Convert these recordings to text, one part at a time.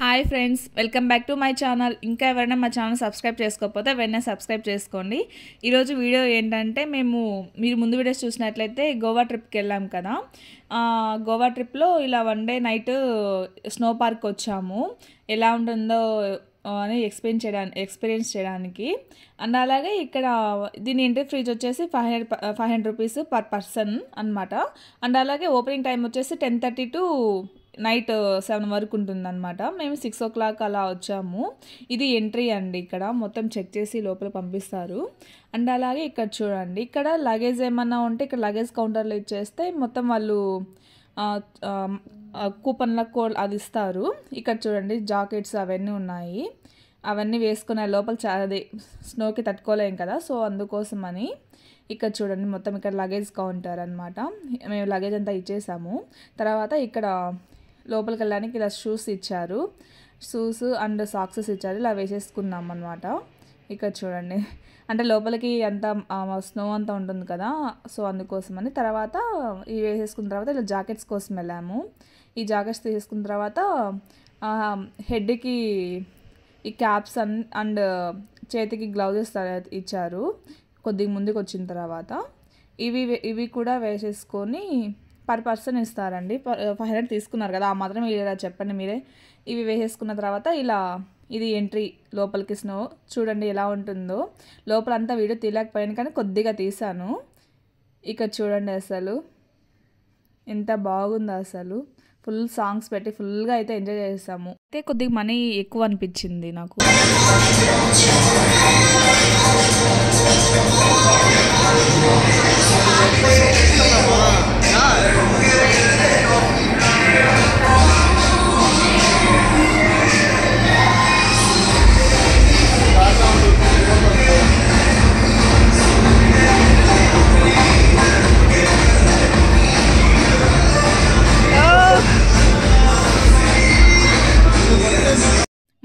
Hi friends, welcome back to my channel. ఇంకా ఎవరైనా మా ఛానల్ సబ్స్క్రైబ్ చేసుకోకపోతే వెంటనే సబ్స్క్రైబ్ చేసుకోండి. ఈరోజు వీడియో ఏంటంటే మీరు ముందు వీడియోస్ చూసినట్లయితే గోవా ట్రిప్కి వెళ్ళాం కదా. గోవా ట్రిప్లో ఇలా one day night snow park వచ్చాము. ఎలా ఉంటుందో అని ఎక్స్పీరియన్స్ చేయడానికి. అండ్ అలాగే ఇక్కడ దీని ఎంట్రీ ఫీజు వచ్చేసి 500 రూపీస్ పర్ పర్సన్ అనమాట. అండ్ అలాగే ఓపెనింగ్ టైం వచ్చేసి 10:30 టు నైట్ 7 వరకు ఉంటుందన్నమాట. మేము 6 o'clock అలా వచ్చాము. ఇది ఎంట్రీ అండి. ఇక్కడ మొత్తం చెక్ చేసి లోపల పంపిస్తారు. అండ్ అలాగే ఇక్కడ చూడండి, ఇక్కడ లగేజ్ ఏమన్నా ఉంటే ఇక్కడ లగేజ్ కౌంటర్లో ఇచ్చేస్తే మొత్తం వాళ్ళు కూపన్ల కోడ్ అది ఇస్తారు. ఇక్కడ చూడండి జాకెట్స్ అవన్నీ ఉన్నాయి. అవన్నీ వేసుకునే లోపల అది స్నోకి తట్టుకోలేం కదా, సో అందుకోసమని ఇక్కడ చూడండి మొత్తం ఇక్కడ లగేజ్ కౌంటర్ అనమాట. మేము లగేజ్ అంతా ఇచ్చేసాము. తర్వాత ఇక్కడ లోపలికి వెళ్ళడానికి ఇలా షూస్ ఇచ్చారు. షూస్ అండ్ సాక్సెస్ ఇచ్చారు. ఇలా వేసేసుకున్నాం అనమాట. ఇక్కడ చూడండి, అంటే లోపలికి అంతా స్నో అంతా ఉంటుంది కదా, సో అందుకోసమని. తర్వాత ఇవి వేసేసుకున్న తర్వాత ఇలా జాకెట్స్ కోసం వెళ్ళాము. ఈ జాకెట్స్ తీసుకున్న తర్వాత హెడ్కి ఈ క్యాప్స్ అండ్ చేతికి గ్లౌజెస్ ఇచ్చారు కొద్దిగా ముందుకు వచ్చిన తర్వాత. ఇవి కూడా వేసేసుకొని పర్ పర్సన్ ఇస్తారండి. 500 తీసుకున్నారు కదా, ఆ మాత్రం ఇలా చెప్పండి మీరే. ఇవి వేసేసుకున్న తర్వాత ఇది ఎంట్రీ లోపలికి. స్నో చూడండి ఎలా ఉంటుందో. లోపలంతా వీడియో తీయలేకపోయాను కానీ కొద్దిగా తీసాను. ఇక్కడ చూడండి అసలు ఎంత బాగుందో అసలు. ఫుల్ సాంగ్స్ పెట్టి ఫుల్గా అయితే ఎంజాయ్ చేసాము. అయితే కొద్దిగా మనీ ఎక్కువ అనిపించింది నాకు.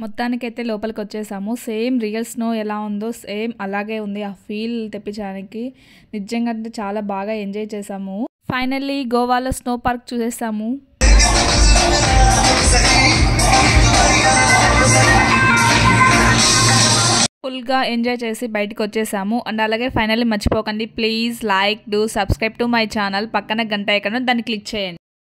మొత్తానికైతే లోపలికి వచ్చేసాము. సేమ్ రియల్ స్నో ఎలా ఉందో సేమ్ అలాగే ఉంది. ఆ ఫీల్ తెప్పించడానికి నిజంగా అంటే చాలా బాగా ఎంజాయ్ చేసాము. ఫైనల్లీ గోవాలో స్నో పార్క్ చూసేసాము. ఫుల్గా ఎంజాయ్ చేసి బయటకు వచ్చేసాము. అండ్ అలాగే ఫైనల్లీ మర్చిపోకండి, please like do subscribe to my channel. పక్కన గంట ఎక్కడ దాన్ని క్లిక్ చేయండి.